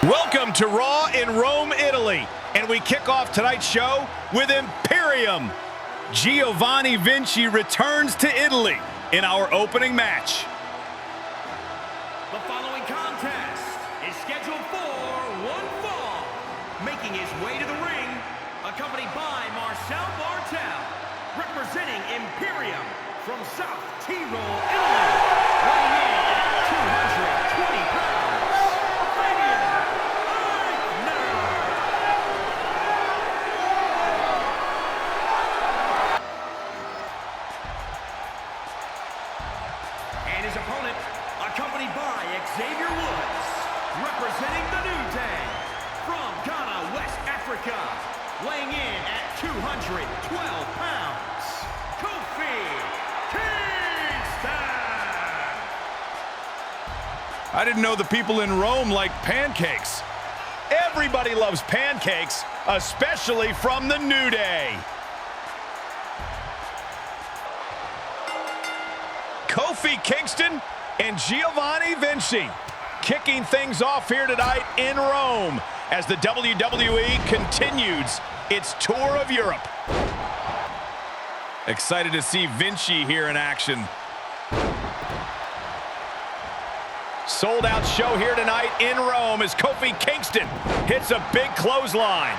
Welcome to Raw in Rome, Italy, and we kick off tonight's show with Imperium. Giovanni Vinci returns to Italy in our opening match. The following contest is scheduled for one fall. Making his way to the ring, accompanied by Marcel Bartel, representing Imperium from South Tyrol, Italy, weighing in at 220 pounds. And his opponent, accompanied by Xavier Woods, representing the New Day, from Ghana, West Africa, weighing in at 212 pounds, Kofi Kingston! I didn't know the people in Rome like pancakes. Everybody loves pancakes, especially from the New Day. Kofi Kingston and Giovanni Vinci kicking things off here tonight in Rome as the WWE continues its tour of Europe. Excited to see Vinci here in action. Sold out show here tonight in Rome as Kofi Kingston hits a big clothesline.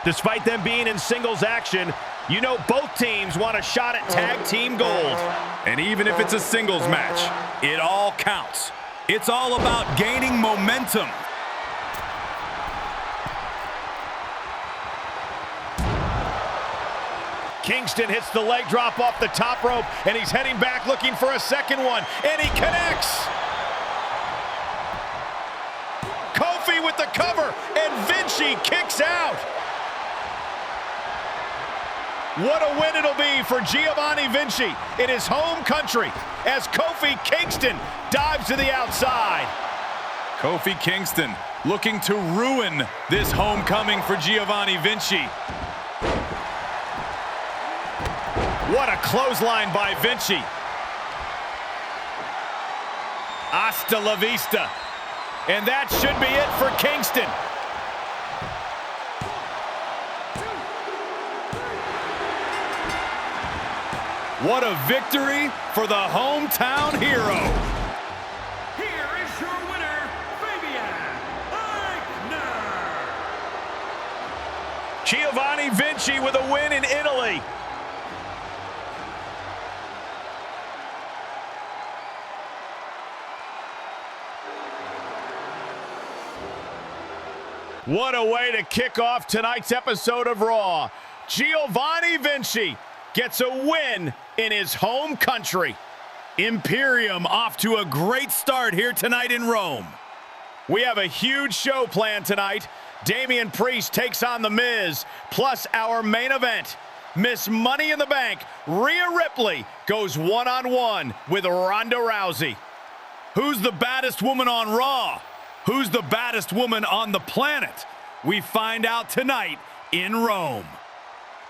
Despite them being in singles action, you know both teams want a shot at tag team gold. And even if it's a singles match, it all counts. It's all about gaining momentum. Kingston hits the leg drop off the top rope, and he's heading back looking for a second one, and he connects. Kofi with the cover, and Vinci kicks out. What a win it'll be for Giovanni Vinci in his home country as Kofi Kingston dives to the outside. Kofi Kingston looking to ruin this homecoming for Giovanni Vinci. What a clothesline by Vinci. Hasta la vista. And that should be it for Kingston. What a victory for the hometown hero. Here is your winner, Fabian Aichner. Giovanni Vinci with a win in Italy. What a way to kick off tonight's episode of Raw. Giovanni Vinci gets a win in his home country. Imperium off to a great start here tonight in Rome. We have a huge show planned tonight. Damian Priest takes on The Miz, plus our main event. Miss Money in the Bank, Rhea Ripley, goes one-on-one with Ronda Rousey. Who's the baddest woman on Raw? Who's the baddest woman on the planet? We find out tonight in Rome.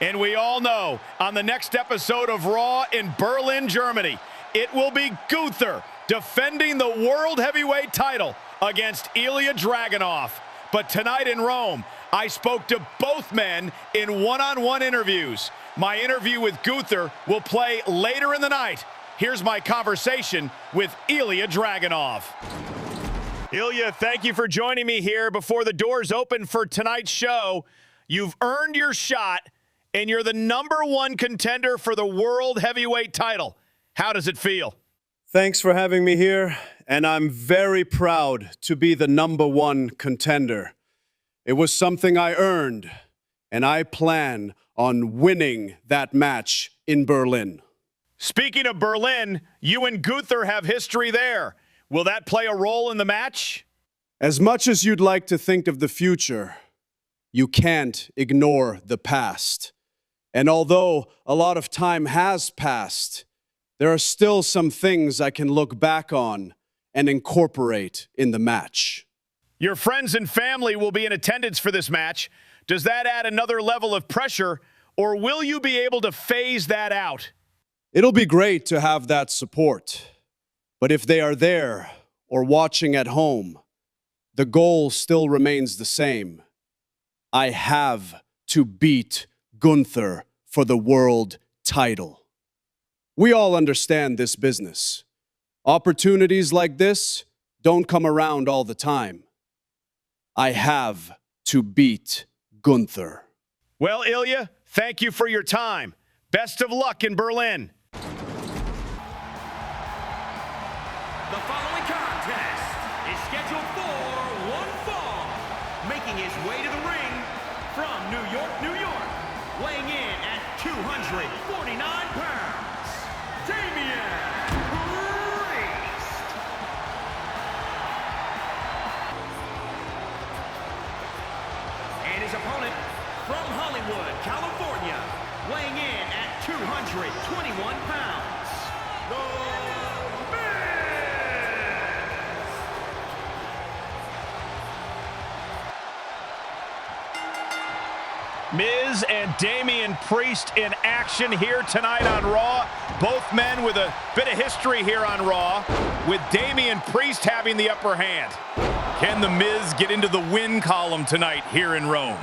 And we all know, on the next episode of Raw in Berlin, Germany, it will be Gunther defending the World Heavyweight title against Ilya Dragunov. But tonight in Rome, I spoke to both men in one-on-one interviews. My interview with Gunther will play later in the night. Here's my conversation with Ilya Dragunov. Ilya, thank you for joining me here before the doors open for tonight's show. You've earned your shot, and you're the #1 contender for the World Heavyweight title. How does it feel? Thanks for having me here, and I'm very proud to be the #1 contender. It was something I earned, and I plan on winning that match in Berlin. Speaking of Berlin, you and Gunther have history there. Will that play a role in the match? As much as you'd like to think of the future, you can't ignore the past. And although a lot of time has passed, there are still some things I can look back on and incorporate in the match. Your friends and family will be in attendance for this match. Does that add another level of pressure, or will you be able to phase that out? It'll be great to have that support. But if they are there, or watching at home, the goal still remains the same. I have to beat Gunther for the world title. We all understand this business. Opportunities like this don't come around all the time. I have to beat Gunther. Well, Ilya, thank you for your time. Best of luck in Berlin. The following contest is scheduled for one fall. Making his way to the ring from New York, New York, weighing in at 249 pounds, Damian Priest. And his opponent from Hollywood, California, weighing in at 221 pounds, The Miz and Damian Priest in action here tonight on Raw. Both men with a bit of history here on Raw, with Damian Priest having the upper hand. Can the Miz get into the win column tonight here in Rome?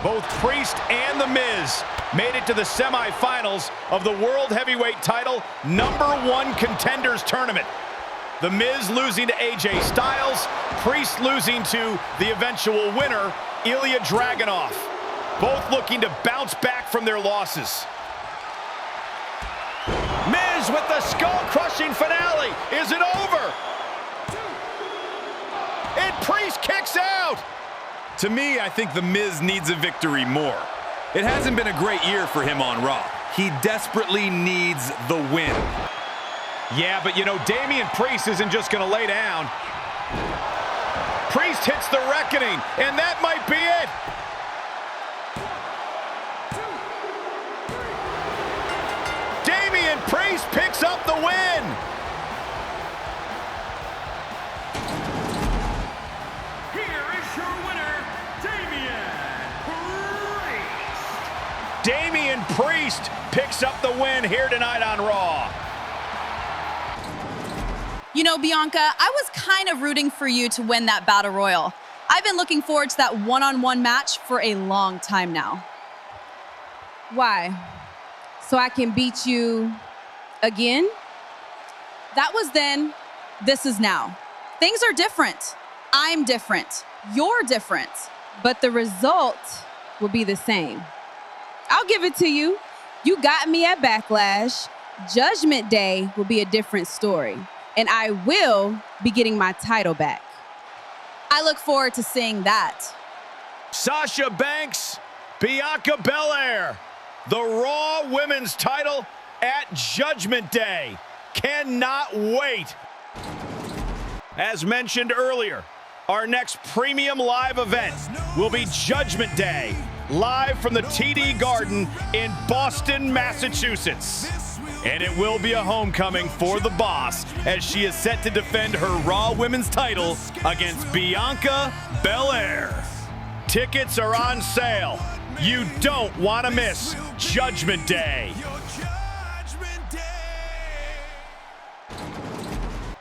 Both Priest and the Miz made it to the semifinals of the World Heavyweight Title #1 Contenders Tournament. The Miz losing to AJ Styles, Priest losing to the eventual winner, Ilya Dragunov. Both looking to bounce back from their losses. Miz with the skull-crushing finale. Is it over? And Priest kicks out. To me, I think The Miz needs a victory more. It hasn't been a great year for him on Raw. He desperately needs the win. Yeah, but you know, Damian Priest isn't just going to lay down. Priest hits the reckoning, and that might be it. Damian Priest picks up the win. Here is your winner, Damian Priest. Damian Priest picks up the win here tonight on Raw. You know, Bianca, I was kind of rooting for you to win that Battle Royal. I've been looking forward to that one-on-one match for a long time now. Why? So I can beat you again? That was then, this is now. Things are different. I'm different. You're different. But the result will be the same. I'll give it to you. You got me at Backlash. Judgment Day will be a different story. And I will be getting my title back. I look forward to seeing that. Sasha Banks, Bianca Belair, the Raw Women's title at Judgment Day. Cannot wait. As mentioned earlier, our next premium live event will be Judgment Day, live from the TD Garden in Boston, Massachusetts. And it will be a homecoming for the boss as she is set to defend her Raw Women's title against Bianca Belair. Tickets are on sale. You don't want to miss Judgment Day.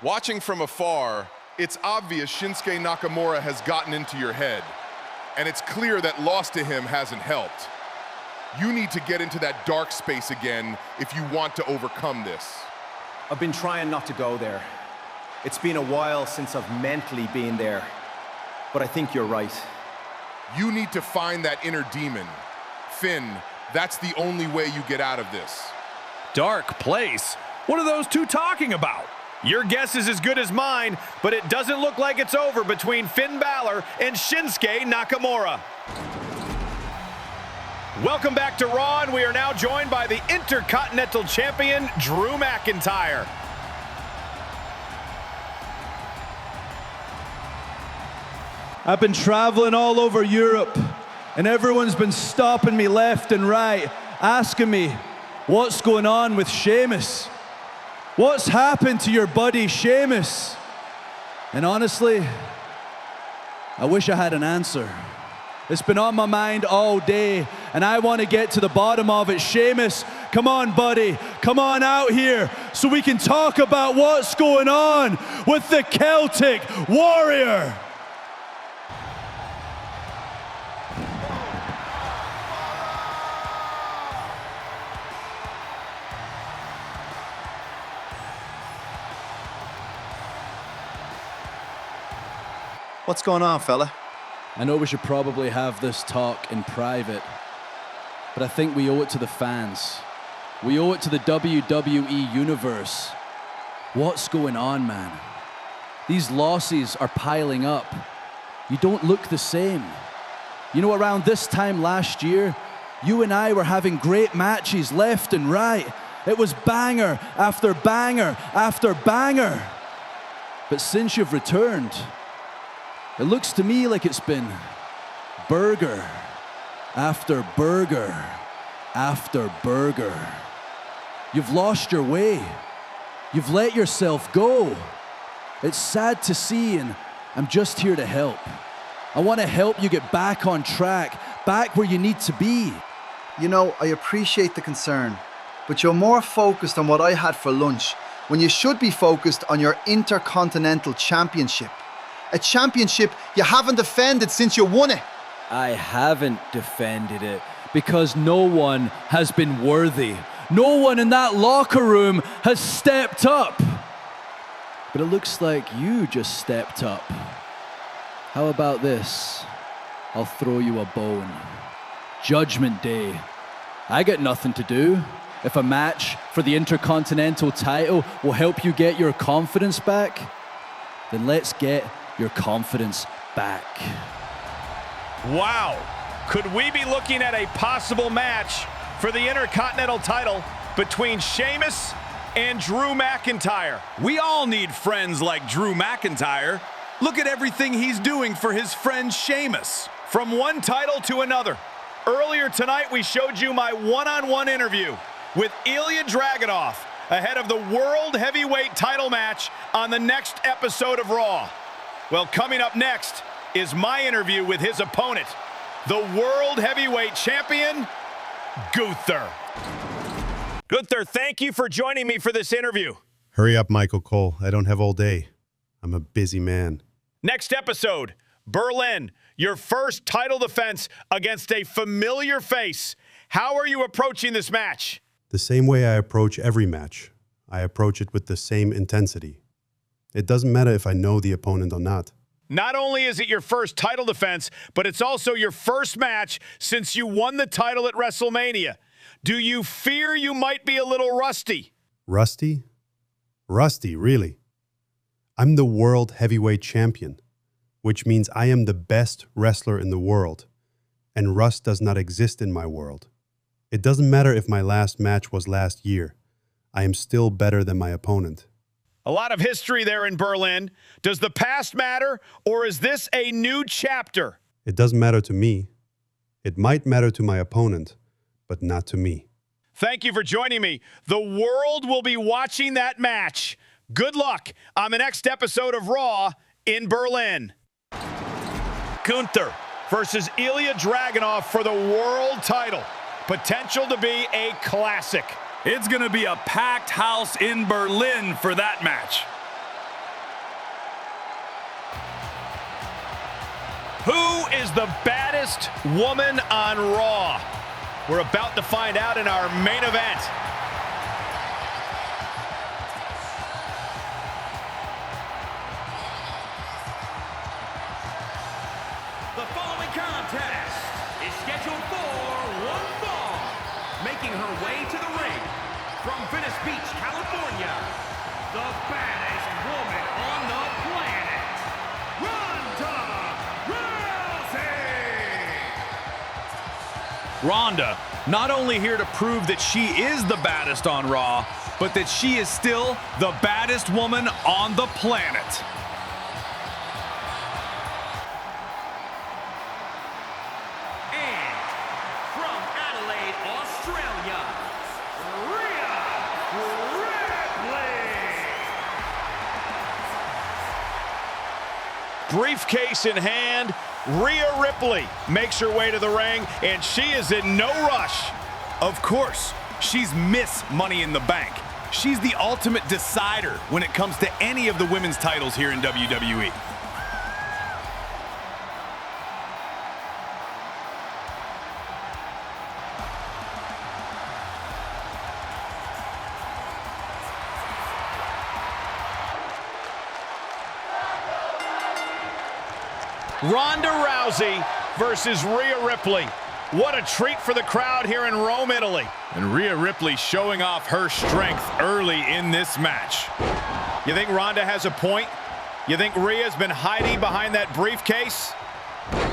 Watching from afar, it's obvious Shinsuke Nakamura has gotten into your head. And it's clear that loss to him hasn't helped. You need to get into that dark space again if you want to overcome this. I've been trying not to go there. It's been a while since I've mentally been there. But I think you're right. You need to find that inner demon. Finn, that's the only way you get out of this. Dark place? What are those two talking about? Your guess is as good as mine, but it doesn't look like it's over between Finn Balor and Shinsuke Nakamura. Welcome back to Raw, and we are now joined by the Intercontinental Champion, Drew McIntyre. I've been traveling all over Europe, and everyone's been stopping me left and right, asking me, what's going on with Sheamus? What's happened to your buddy Sheamus? And honestly, I wish I had an answer. It's been on my mind all day, and I want to get to the bottom of it. Sheamus, come on, buddy. Come on out here. so we can talk about what's going on with the Celtic Warrior. What's going on, fella? I know we should probably have this talk in private, but I think we owe it to the fans. We owe it to the WWE Universe. What's going on, man? These losses are piling up. You don't look the same. You know, around this time last year, you and I were having great matches left and right. It was banger after banger after banger. But since you've returned, it looks to me like it's been burger after burger after burger. You've lost your way. You've let yourself go. It's sad to see, and I'm just here to help. I want to help you get back on track, back where you need to be. You know, I appreciate the concern, but you're more focused on what I had for lunch when you should be focused on your Intercontinental Championship. A championship you haven't defended since you won it. I haven't defended it because no one has been worthy. No one in that locker room has stepped up. But it looks like you just stepped up. How about this? I'll throw you a bone. Judgment Day. I got nothing to do. If a match for the Intercontinental title will help you get your confidence back, then let's get your confidence back. Wow. Could we be looking at a possible match for the Intercontinental title between Sheamus and Drew McIntyre? We all need friends like Drew McIntyre. Look at everything he's doing for his friend Sheamus. From one title to another. Earlier tonight, we showed you my one-on-one interview with Ilya Dragunov ahead of the World Heavyweight title match on the next episode of Raw. Well, coming up next is my interview with his opponent, the World Heavyweight Champion, Gunther. Gunther, thank you for joining me for this interview. Hurry up, Michael Cole. I don't have all day. I'm a busy man. Next episode, Berlin, your first title defense against a familiar face. How are you approaching this match? The same way I approach every match. I approach it with the same intensity. It doesn't matter if I know the opponent or not. Not only is it your first title defense, but it's also your first match since you won the title at WrestleMania. Do you fear you might be a little rusty? Rusty? Rusty, really? I'm the World Heavyweight Champion, which means I am the best wrestler in the world, and rust does not exist in my world. It doesn't matter if my last match was last year. I am still better than my opponent. A lot of history there in Berlin. Does the past matter, or is this a new chapter? It doesn't matter to me. It might matter to my opponent, but not to me. Thank you for joining me. The world will be watching that match. Good luck on the next episode of Raw in Berlin. Gunther versus Ilya Dragunov for the world title. Potential to be a classic. It's going to be a packed house in Berlin for that match. Who is the baddest woman on Raw? We're about to find out in our main event. The following contest is scheduled for one fall. Making her way to the ring from Venice Beach, California, the baddest woman on the planet, Ronda Rousey! Ronda, not only here to prove that she is the baddest on Raw, but that she is still the baddest woman on the planet. Briefcase in hand, Rhea Ripley makes her way to the ring, and she is in no rush. Of course, she's Miss Money in the Bank. She's the ultimate decider when it comes to any of the women's titles here in WWE. Ronda Rousey versus Rhea Ripley. What a treat for the crowd here in Rome, Italy. And Rhea Ripley showing off her strength early in this match. You think Ronda has a point? You think Rhea's been hiding behind that briefcase?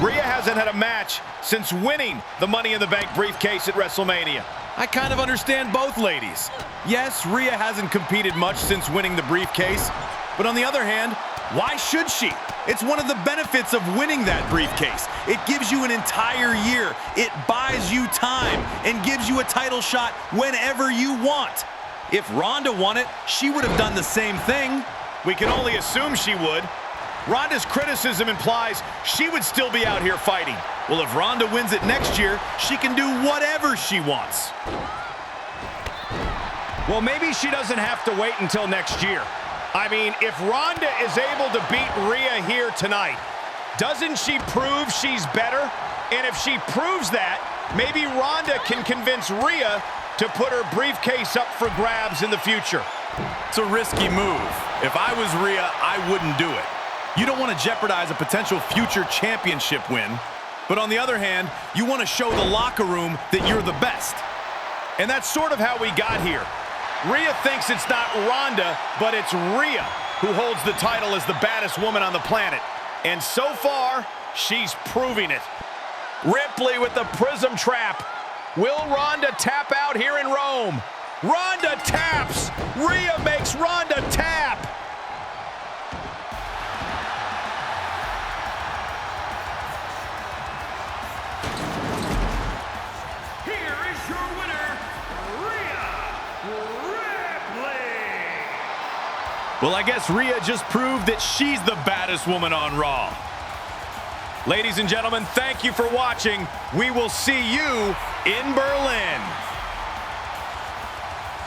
Rhea hasn't had a match since winning the Money in the Bank briefcase at WrestleMania. I kind of understand both ladies. Yes, Rhea hasn't competed much since winning the briefcase, but on the other hand, why should she? It's one of the benefits of winning that briefcase. It gives you an entire year. It buys you time and gives you a title shot whenever you want. If Ronda won it, she would have done the same thing. We can only assume she would. Ronda's criticism implies she would still be out here fighting. Well, if Ronda wins it next year, she can do whatever she wants. Well, maybe she doesn't have to wait until next year. I mean, if Ronda is able to beat Rhea here tonight, doesn't she prove she's better? And if she proves that, maybe Ronda can convince Rhea to put her briefcase up for grabs in the future. It's a risky move. If I was Rhea, I wouldn't do it. You don't want to jeopardize a potential future championship win. But on the other hand, you want to show the locker room that you're the best. And that's sort of how we got here. Rhea thinks it's not Ronda, but it's Rhea who holds the title as the baddest woman on the planet. And so far, she's proving it. Ripley with the prism trap. Will Ronda tap out here in Rome? Ronda taps! Rhea makes Ronda tap! Well, I guess Rhea just proved that she's the baddest woman on Raw. Ladies and gentlemen, thank you for watching. We will see you in Berlin.